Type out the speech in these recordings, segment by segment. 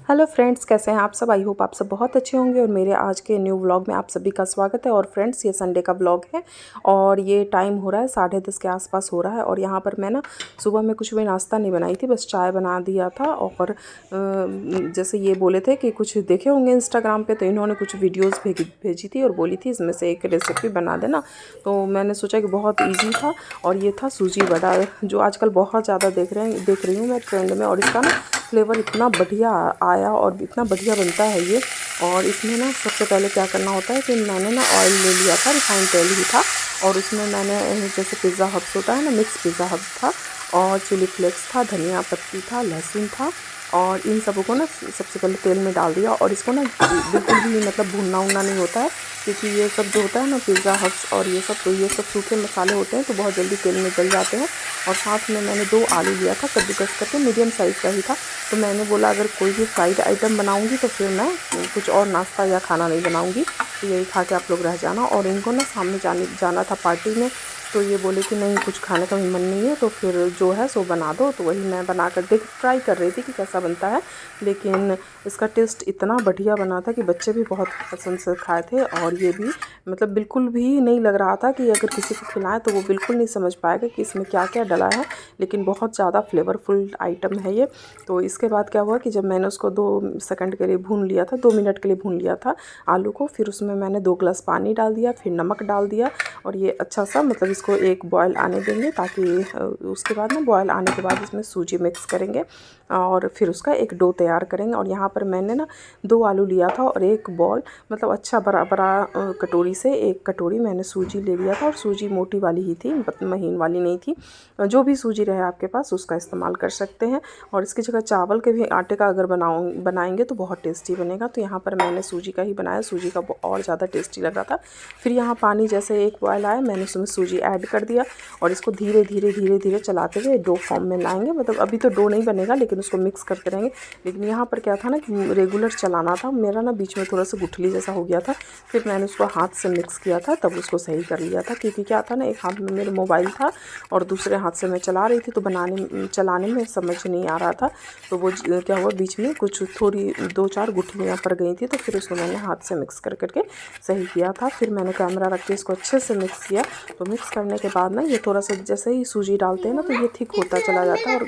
Hello friends, कैसे हैं आप सब। आई होप आप सब बहुत अच्छे होंगे और मेरे आज के न्यू व्लॉग में आप सभी का स्वागत है। और फ्रेंड्स, ये संडे का व्लॉग है और ये टाइम हो रहा है 10:30 के आसपास हो रहा है। और यहाँ पर मैं ना सुबह में कुछ भी नाश्ता नहीं बनाई थी, बस चाय बना दिया था। और जैसे ये बोले थे कि कुछ देखे होंगे इंस्टाग्राम पे, तो इन्होंने कुछ वीडियोज़ भेजी थी और बोली थी इसमें से एक रेसिपी बना देना। तो मैंने सोचा कि बहुत ईजी था और ये था सूजी वड़ा, जो आजकल बहुत ज़्यादा देख रही हूँ मैं ट्रेंड में। और इसका ना फ्लेवर इतना बढ़िया आया और इतना बढ़िया बनता है ये। और इसमें ना सबसे पहले क्या करना होता है कि मैंने ना ऑयल ले लिया था, रिफाइंड तेल ही था। और उसमें मैंने जैसे पिज़्ज़ा हब्स होता है ना, मिक्स पिज़्ज़ा हब्स था और चिली फ्लेक्स था, धनिया पत्ती था, लहसुन था। और इन सबों को ना सबसे पहले तेल में डाल दिया। और इसको ना बिल्कुल भी मतलब भूनना उनना नहीं होता है, क्योंकि ये सब जो होता है ना पिज़्ज़ा हब्स और ये सब, तो ये सब सूखे मसाले होते हैं तो बहुत जल्दी तेल में जल जाते हैं। और साथ में मैंने 2 आलू लिया था कद्दूकस करके, मीडियम साइज़ का ही था। तो मैंने बोला अगर कोई भी फ्राइड आइटम बनाऊंगी तो फिर मैं कुछ और नाश्ता या खाना नहीं बनाऊंगी, तो यही खा के आप लोग रह जाना। और इनको ना सामने जाना था पार्टी में, तो ये बोले कि नहीं कुछ खाने का भी मन नहीं है, तो फिर जो है सो बना दो। तो वही मैं बना कर ट्राई कर रही थी कि कैसा बनता है। लेकिन इसका टेस्ट इतना बढ़िया बना था कि बच्चे भी बहुत पसंद से खाए थे। और ये भी मतलब बिल्कुल भी नहीं लग रहा था कि अगर किसी को खिलाएं तो वो बिल्कुल नहीं समझ पाएगा कि इसमें क्या क्या डला है। लेकिन बहुत ज़्यादा फ्लेवरफुल आइटम है ये। तो इसके बाद क्या हुआ कि जब मैंने उसको 2 सेकंड के लिए भून लिया था, 2 मिनट के लिए भून लिया था आलू को, फिर उसमें मैंने 2 गिलास पानी डाल दिया, फिर नमक डाल दिया। और ये अच्छा सा मतलब इसको एक बॉयल आने देंगे, ताकि उसके बाद ना बॉयल आने के बाद इसमें सूजी मिक्स करेंगे और फिर उसका एक डो तैयार करेंगे। और यहाँ पर मैंने ना 2 आलू लिया था और एक बॉल मतलब अच्छा बड़ा बड़ा कटोरी से 1 कटोरी मैंने सूजी ले लिया था। और सूजी मोटी वाली ही थी, महीन वाली नहीं थी। जो भी सूजी रहे आपके पास उसका इस्तेमाल कर सकते हैं। और इसकी जगह चावल के भी आटे का अगर बनाएंगे तो बहुत टेस्टी बनेगा। तो यहाँ पर मैंने सूजी का ही बनाया, सूजी का और ज़्यादा टेस्टी लग रहा था। फिर यहाँ पानी जैसे एक बॉयल आया, मैंने उसमें सूजी ऐड कर दिया और इसको धीरे धीरे चलाते हुए डो फॉर्म में लाएंगे। मतलब अभी तो डो नहीं बनेगा, लेकिन उसको मिक्स करते रहेंगे। लेकिन यहाँ पर क्या था ना कि रेगुलर चलाना था, मेरा ना बीच में थोड़ा सा गुठली जैसा हो गया था। फिर मैंने उसको हाथ से मिक्स किया था, तब उसको सही कर लिया था। क्योंकि क्या था ना, एक हाथ में मेरे मोबाइल था और दूसरे हाथ से मैं चला रही थी, तो चलाने में समझ नहीं आ रहा था। तो वो क्या हुआ, बीच में कुछ थोड़ी 2-4 गुठलियाँ पड़ गई थी, तो फिर उसको मैंने हाथ से मिक्स कर करके सही किया था। फिर मैंने कैमरा रख के इसको अच्छे से मिक्स किया। तो मिक्स करने के बाद ना ये थोड़ा सा जैसे ही सूजी डालते हैं ना, तो ये थिक होता चला जाता है।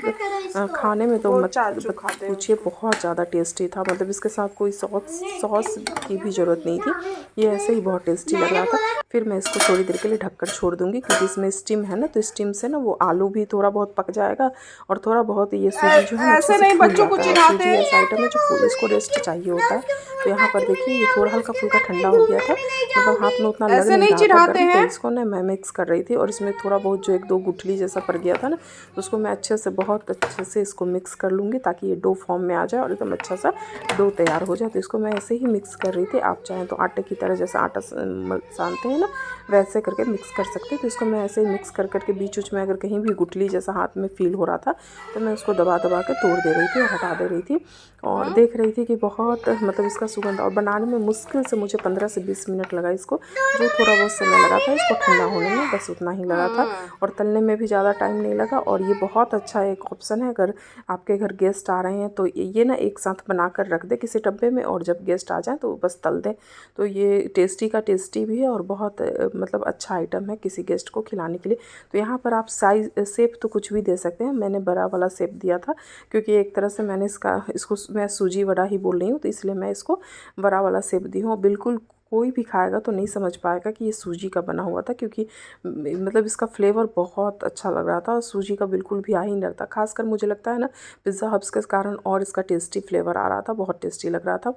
और खाने में तो मत पूछिए, बहुत ज़्यादा टेस्टी था। मतलब इसके साथ कोई सॉस की भी ज़रूरत नहीं थी, ये ऐसे ही बहुत टेस्टी लग रहा था। फिर मैं इसको थोड़ी देर के लिए ढककर छोड़ दूँगी, क्योंकि इसमें स्टीम है ना, तो स्टीम से ना वो आलू भी थोड़ा बहुत पक जाएगा और थोड़ा बहुत ये सूजी जो है अच्छे से फूल जाता है। सूजी ऐसा आइटम है जो फूल इसको रेस्ट चाहिए होता है। तो यहाँ पर देखिए ये थोड़ा हल्का फुल्का ठंडा हो गया था, मतलब हाथ में उतना लग नहीं रहा था गर्म। तो इसको ना मैं मिक्स कर रही थी और इसमें थोड़ा बहुत जो 1-2 गुठली जैसा पड़ गया था ना, तो उसको मैं बहुत अच्छे से इसको मिक्स कर लूँगी, ताकि ये डो फॉर्म में आ जाए और एकदम अच्छा सा डो तैयार हो जाए। तो इसको मैं ऐसे ही मिक्स कर रही थी। आप चाहें तो आटे की तरह जैसा आटा सानते हैं ना, वैसे करके मिक्स कर सकते हैं। तो इसको मैं ऐसे ही मिक्स कर करके बीच में अगर कहीं भी गुठली जैसा हाथ में फील हो रहा था, तो मैं उसको दबा के तोड़ दे रही थी और हटा दे रही थी। और देख रही थी कि बहुत मतलब इसका सुगंध, और बनाने में मुश्किल से मुझे 15 से 20 मिनट लगा इसको। जो थोड़ा बहुत समय लगा था इसको ठंडा होने में, बस उतना ही लगा था। और तलने में भी ज़्यादा टाइम नहीं लगा। और ये बहुत अच्छा एक ऑप्शन है, अगर आपके घर गेस्ट आ रहे हैं तो ये ना एक साथ बना कर रख दे किसी डब्बे में, और जब गेस्ट आ जाए तो बस तल दें। तो ये टेस्टी का टेस्टी भी है और बहुत मतलब अच्छा आइटम है किसी गेस्ट को खिलाने के लिए। तो यहाँ पर आप साइज शेप तो कुछ भी दे सकते हैं। मैंने बड़ा वाला शेप दिया था, क्योंकि एक तरह से मैंने इसको मैं सूजी वड़ा ही बोल रही हूँ, तो इसलिए मैं इसको बड़ा वाला शेप दी हूँ। बिल्कुल कोई भी खाएगा तो नहीं समझ पाएगा कि ये सूजी का बना हुआ था, क्योंकि मतलब इसका फ्लेवर बहुत अच्छा लग रहा था और सूजी का बिल्कुल भी आ ही नहीं रहा था। खासकर मुझे लगता है ना पिज़्ज़ा हब्स के कारण और इसका टेस्टी फ्लेवर आ रहा था, बहुत टेस्टी लग रहा था।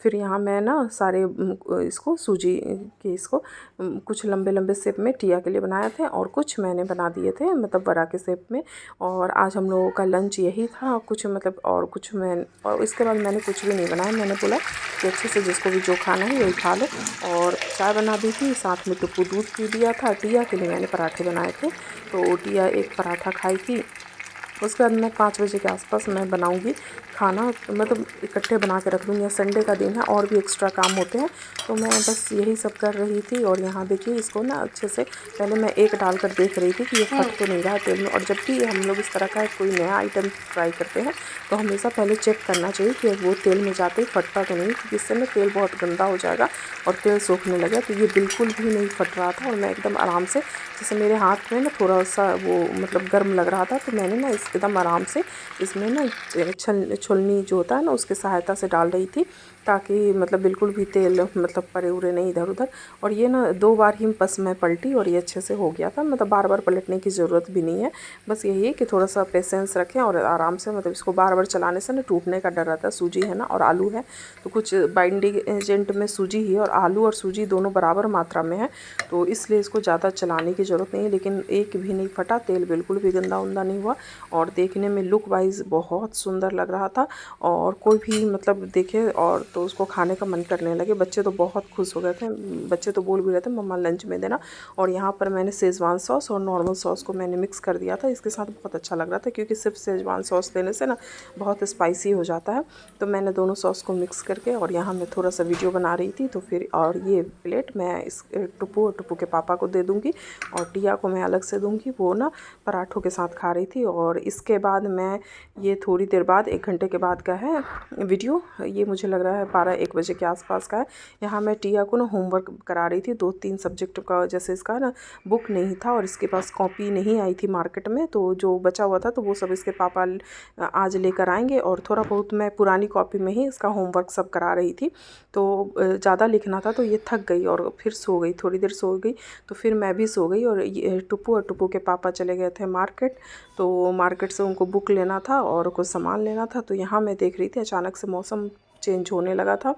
फिर यहाँ मैं ना सारे इसको सूजी के इसको कुछ लंबे लंबे शेप में टिया के लिए बनाए थे और कुछ मैंने बना दिए थे मतलब बड़ा के शेप में। और आज हम लोगों का लंच यही था कुछ, मतलब और कुछ और इसके बाद मैंने कुछ भी नहीं बनाया। मैंने बोला कि अच्छे से जिसको भी जो खाना है वही खा लो। और चाय बना दी थी, साथ में टुप्पू दूध पी दिया था। टिया के लिए मैंने पराठे बनाए थे, तो टिया एक पराठा खाई थी उसके बाद मैं 5 बजे के आसपास मैं बनाऊँगी खाना, मतलब इकट्ठे बना के रख दूँगी। या संडे का दिन है और भी एक्स्ट्रा काम होते हैं, तो मैं बस यही सब कर रही थी। और यहाँ देखिए इसको ना अच्छे से पहले मैं एक डालकर देख रही थी कि ये फट तो नहीं रहा है तेल में। और जब भी हम लोग इस तरह का कोई नया आइटम फ्राई करते हैं तो हमेशा पहले चेक करना चाहिए कि वो तेल में जाते ही फटता तो नहीं, क्योंकि इससे ना तेल बहुत गंदा हो जाएगा और तेल सूखने लगा। तो ये बिल्कुल भी नहीं फट रहा था और मैं एकदम आराम से, जैसे मेरे हाथ में ना थोड़ा सा वो मतलब गर्म लग रहा था, तो मैंने ना एकदम आराम से इसमें ना छलनी जो होता है ना उसके सहायता से डाल रही थी, ताकि मतलब बिल्कुल भी तेल मतलब परे उरे नहीं इधर उधर। और ये ना 2 बार ही बस मैं पलटी और ये अच्छे से हो गया था। मतलब बार बार पलटने की ज़रूरत भी नहीं है, बस यही है कि थोड़ा सा पेशेंस रखें और आराम से, मतलब इसको बार बार चलाने से ना टूटने का डर रहता है। सूजी है ना और आलू है, तो कुछ बाइंडिंग एजेंट में सूजी ही, और आलू और सूजी दोनों बराबर मात्रा में है, तो इसलिए इसको ज़्यादा चलाने की ज़रूरत नहीं है। लेकिन एक भी नहीं फटा, तेल बिल्कुल भी गंदा उंदा नहीं हुआ और देखने में लुक वाइज बहुत सुंदर लग रहा था। और कोई भी मतलब देखे और तो उसको खाने का मन करने लगे। बच्चे तो बहुत खुश हो गए थे, बच्चे तो बोल भी रहे थे मम्मा लंच में देना। और यहाँ पर मैंने शेज़वान सॉस और नॉर्मल सॉस को मैंने मिक्स कर दिया था, इसके साथ बहुत अच्छा लग रहा था, क्योंकि सिर्फ शेज़वान सॉस देने से ना बहुत स्पाइसी हो जाता है। तो मैंने दोनों सॉस को मिक्स करके, और यहाँ मैं थोड़ा सा वीडियो बना रही थी, तो फिर और ये प्लेट मैं इस टुप्पू और टुप्पू के पापा को दे दूँगी और टिया को मैं अलग से दूँगी, वो ना पराठों के साथ खा रही थी। और इसके बाद मैं ये थोड़ी देर बाद 1 घंटे के बाद का है वीडियो, ये मुझे लग रहा है 12-1 बजे के आसपास का है। यहाँ मैं टिया को ना होमवर्क करा रही थी 2-3 सब्जेक्ट का, जैसे इसका ना बुक नहीं था और इसके पास कॉपी नहीं आई थी मार्केट में, तो जो बचा हुआ था तो वो सब इसके पापा आज लेकर आएंगे। और थोड़ा बहुत मैं पुरानी कॉपी में ही इसका होमवर्क सब करा रही थी, तो ज़्यादा लिखना था तो ये थक गई और फिर सो गई, थोड़ी देर सो गई, तो फिर मैं भी सो गई। और ये टुप्पू और टुप्पू के पापा चले गए थे मार्केट, तो मार्केट से उनको बुक लेना था और कुछ सामान लेना था। तो यहाँ मैं देख रही थी अचानक से मौसम चेंज होने लगा था,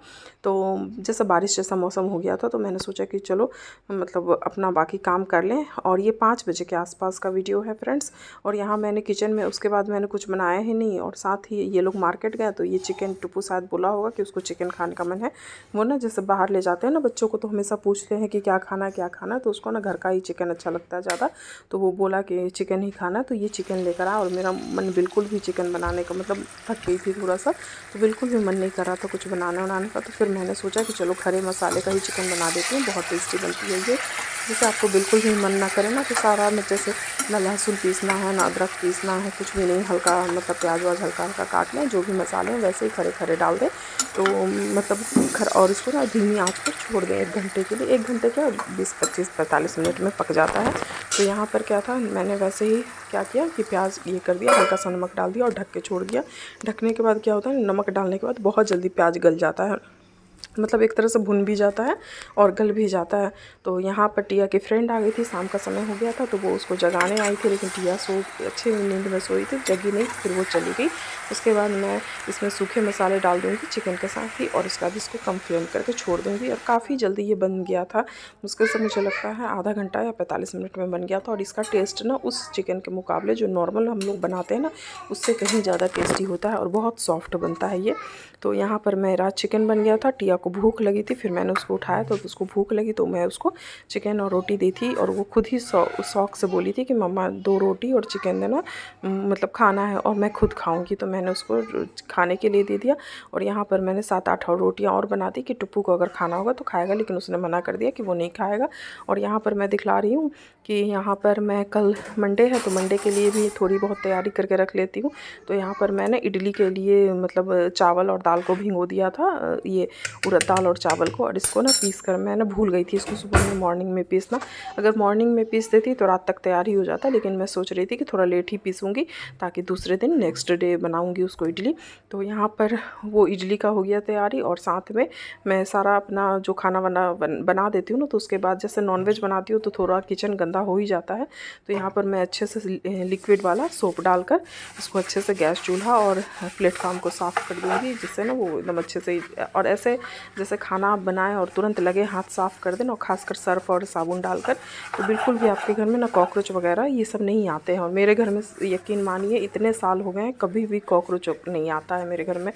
तो जैसा बारिश जैसा मौसम हो गया था, तो मैंने सोचा कि चलो मतलब अपना बाकी काम कर लें। और ये 5 बजे के आसपास का वीडियो है फ्रेंड्स। और यहाँ मैंने किचन में उसके बाद मैंने कुछ बनाया ही नहीं, और साथ ही ये लोग मार्केट गए, तो ये चिकन टुप्पू शायद बोला होगा कि उसको चिकन खाने का मन है। वो ना जैसे बाहर ले जाते हैं ना बच्चों को, तो हमेशा पूछते हैं कि क्या खाना है क्या खाना है, तो उसको ना घर का ही चिकन अच्छा लगता है ज़्यादा, तो वो बोला कि चिकन ही खाना, तो ये चिकन लेकर आया। और मेरा मन बिल्कुल भी चिकन बनाने का, मतलब थक गई थी थोड़ा सा, तो बिल्कुल भी मन नहीं कर रहा था कुछ बनाने बनाने का। तो फिर मैंने सोचा कि चलो खड़े मसाले का ही चिकन बना देती हूँ, बहुत टेस्टी बनती है ये। जैसे आपको बिल्कुल भी मन ना करे ना, तो सारा में जैसे ना लहसुन पीसना है ना अदरक पीसना है, कुछ भी नहीं, हल्का मतलब प्याज व्याज हल्का हल्का काट लें, जो भी मसाले हैं वैसे ही खड़े खड़े डाल दें, तो मतलब और इसको ना धीमी आंच पर छोड़ दें 1 घंटे के लिए। 1 घंटे क्या 20-25-45 मिनट में पक जाता है। तो यहाँ पर क्या था, मैंने वैसे ही क्या किया कि प्याज ये कर दिया, हल्का सा नमक डाल दिया और ढक के छोड़ दिया। ढकने के बाद क्या होता है, नमक डालने के बाद बहुत जल्दी प्याज गल जाता है, मतलब एक तरह से भुन भी जाता है और गल भी जाता है। तो यहाँ पर टिया की फ्रेंड आ गई थी, शाम का समय हो गया था, तो वो उसको जगाने आई थी, लेकिन टिया अच्छे नींद में सोई थी, जगी नहीं, फिर वो चली गई। उसके बाद मैं इसमें सूखे मसाले डाल दूँगी चिकन के साथ ही, और उसके बाद इसको कम फ्लेम करके छोड़ दूँगी। और काफ़ी जल्दी ये बन गया था, मुश्किल से मुझे लगता है आधा घंटा या 45 मिनट में बन गया था। और इसका टेस्ट ना उस चिकन के मुकाबले जो नॉर्मल हम लोग बनाते हैं ना, उससे कहीं ज़्यादा टेस्टी होता है और बहुत सॉफ्ट बनता है ये। तो यहाँ पर मेरा चिकन बन गया था, टिया को भूख लगी थी, फिर मैंने उसको उठाया, तो उसको भूख लगी तो मैं उसको चिकन और रोटी दी थी। और वो खुद ही शौक से बोली थी कि मम्मा 2 रोटी और चिकन देना, मतलब खाना है और मैं खुद खाऊंगी, तो मैंने उसको खाने के लिए दे दिया। और यहाँ पर मैंने 7-8 और रोटियाँ और बना दी कि टुप्पू को अगर खाना होगा तो खाएगा, लेकिन उसने मना कर दिया कि वो नहीं खाएगा। और यहाँ पर मैं दिखला रही हूँ कि यहाँ पर मैं कल मंडे है, तो मंडे के लिए भी थोड़ी बहुत तैयारी करके रख लेती हूँ। तो यहाँ पर मैंने इडली के लिए मतलब चावल और दाल को भिगो दिया था, ये उड़द दाल और चावल को, और इसको ना पीस कर, मैंने भूल गई थी इसको सुबह में मॉर्निंग में पीसना। अगर मॉर्निंग में पीस देती तो रात तक तैयार ही हो जाता, लेकिन मैं सोच रही थी कि थोड़ा लेट ही पीसूँगी, ताकि दूसरे दिन नेक्स्ट डे बनाऊँगी उसको इडली। तो यहाँ पर वो इडली का हो गया तैयारी, और साथ में मैं सारा अपना जो खाना बना देती हूँ ना, तो उसके बाद जैसे नॉनवेज बनाती हूँ तो थोड़ा किचन गंदा हो ही जाता है। तो यहाँ पर मैं अच्छे से लिक्विड वाला सोप डालकर इसको अच्छे से गैस चूल्हा और प्लेटफॉर्म को साफ़ कर दूँगी, जिससे ना वो एकदम अच्छे से, और ऐसे जैसे खाना आप बनाएं और तुरंत लगे हाथ साफ़ कर दें, और ख़ासकर सर्फ और साबुन डालकर, तो बिल्कुल भी आपके घर में ना कॉकरोच वगैरह ये सब नहीं आते हैं। और मेरे घर में यकीन मानिए इतने साल हो गए हैं, कभी भी कॉकरोच नहीं आता है मेरे घर में।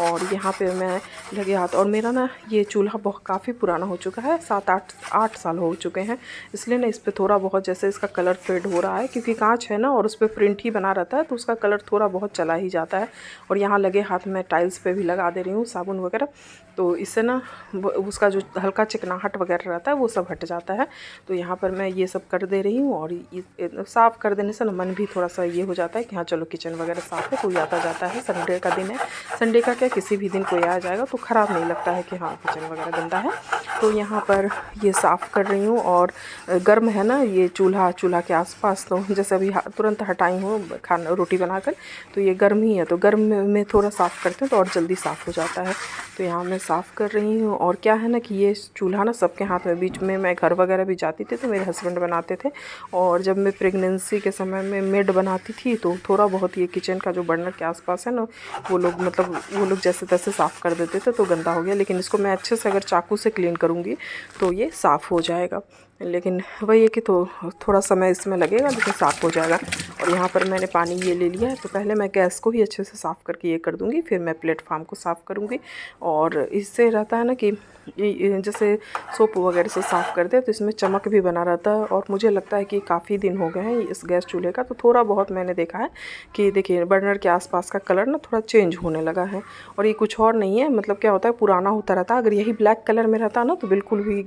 और यहाँ पे मैं लगे हाथ, और मेरा ना ये चूल्हा बहुत काफ़ी पुराना हो चुका है, 7-8 साल हो चुके हैं, इसलिए ना इस पर थोड़ा बहुत जैसे इसका कलर फेड हो रहा है, क्योंकि कांच है ना और उस पर प्रिंट ही बना रहता है, तो उसका कलर थोड़ा बहुत चला ही जाता है। और यहाँ लगे हाथ में टाइल्स पे भी लगा दे रही हूँ साबुन वगैरह, तो इससे ना उसका जो हल्का चिकनाहट वगैरह रहता है वो सब हट जाता है। तो यहाँ पर मैं ये सब कर दे रही हूँ, और साफ़ कर देने से ना मन भी थोड़ा सा ये हो जाता है कि हाँ चलो किचन वगैरह साफ़ है, कोई आता जाता है, संडे का दिन है, संडे का क्या किसी भी दिन कोई आ जाएगा तो ख़राब नहीं लगता है कि हाँ किचन वगैरह गंदा है। तो यहाँ पर ये साफ़ कर रही हूँ, और गर्म है ना ये चूल्हा के आसपास, तो जैसे अभी तुरंत हटाई हूँ खाना रोटी बनाकर, तो ये गर्म ही है, तो गर्म में थोड़ा साफ़ करते हैं तो और जल्दी साफ़ हो जाता है। तो यहाँ मैं साफ़ कर रही हूँ। और क्या है ना कि ये चूल्हा ना सबके हाथ में, बीच में मैं घर वगैरह भी जाती थी तो मेरे हस्बैंड बनाते थे, और जब मैं प्रेगनेंसी के समय में मेड बनाती थी तो थोड़ा बहुत ये किचन का जो बर्नर के आसपास है ना, वो लोग जैसे तैसे साफ़ कर देते थे तो गंदा हो गया। लेकिन इसको मैं अच्छे से अगर चाकू से क्लीन करूँगी तो ये साफ़ हो जाएगा। लेकिन वही है कि तो थोड़ा समय इसमें लगेगा, लेकिन साफ़ हो जाएगा। और यहाँ पर मैंने पानी ये ले लिया है, तो पहले मैं गैस को ही अच्छे से साफ़ करके ये कर दूँगी, फिर मैं प्लेटफॉर्म को साफ़ करूँगी। और इससे रहता है ना कि जैसे सोप वगैरह से साफ़ करते हैं तो इसमें चमक भी बना रहता है। और मुझे लगता है कि काफ़ी दिन हो गए हैं इस गैस चूल्हे का, तो थोड़ा बहुत मैंने देखा है कि देखिए बर्नर के आसपास का कलर ना थोड़ा चेंज होने लगा है। और ये कुछ और नहीं है, मतलब क्या होता है पुराना होता रहता है। अगर यही ब्लैक कलर में रहता ना तो बिल्कुल भी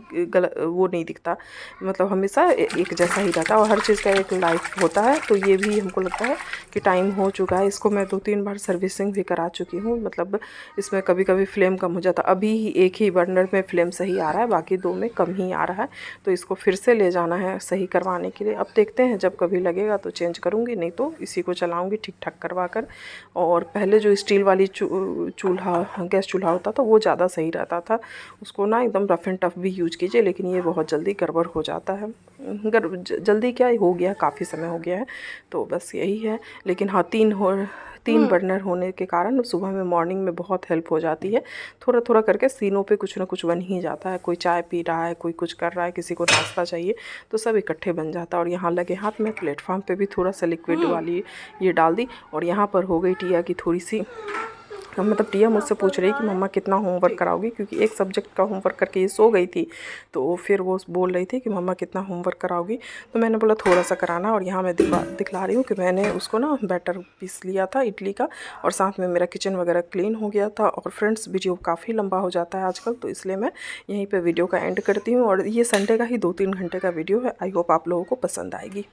वो नहीं दिखता, मतलब हमेशा एक जैसा ही रहता है। और हर चीज़ का एक लाइफ होता है, तो ये भी हमको लगता है कि टाइम हो चुका है। इसको मैं 2-3 बार सर्विसिंग भी करा चुकी हूँ, मतलब इसमें कभी कभी फ्लेम कम हो जाता। अभी एक ही बर्नर में फ्लेम सही आ रहा है, बाकी 2 में कम ही आ रहा है, तो इसको फिर से ले जाना है सही करवाने के लिए। अब देखते हैं, जब कभी लगेगा तो चेंज करूँगी, नहीं तो इसी को चलाऊँगी ठीक ठाक करवा कर। और पहले जो स्टील वाली गैस चूल्हा होता था वो ज़्यादा सही रहता था, उसको ना एकदम रफ़ एंड टफ भी यूज कीजिए, लेकिन ये बहुत जल्दी गड़बड़ हो जाता है। जल्दी क्या हो गया, काफ़ी समय हो गया है, तो बस यही है। लेकिन हाँ 3 बर्नर होने के कारण सुबह में मॉर्निंग में बहुत हेल्प हो जाती है। थोड़ा थोड़ा करके सीनों पे कुछ ना कुछ बन ही जाता है, कोई चाय पी रहा है, कोई कुछ कर रहा है, किसी को नाश्ता चाहिए, तो सब इकट्ठे बन जाता है। और यहाँ लगे हाथ में प्लेटफॉर्म पे भी थोड़ा सा लिक्विड वाली ये डाल दी। और यहाँ पर हो गई टिया की थोड़ी सी, मतलब टिया मुझसे पूछ रही कि मम्मा कितना होमवर्क कराओगी, क्योंकि एक सब्जेक्ट का होमवर्क करके ये सो गई थी, तो फिर वो बोल रही थी कि मम्मा कितना होमवर्क कराओगी। तो मैंने बोला थोड़ा सा कराना। और यहाँ मैं दिखला रही हूँ कि मैंने उसको ना बैटर पीस लिया था इडली का, और साथ में मेरा किचन वगैरह क्लीन हो गया था। और फ्रेंड्स वीडियो काफ़ी लंबा हो जाता है आजकल, तो इसलिए मैं यहीं पर वीडियो का एंड करती हूँ। और ये संडे का ही 2-3 घंटे का वीडियो है, आई होप आप लोगों को पसंद आएगी।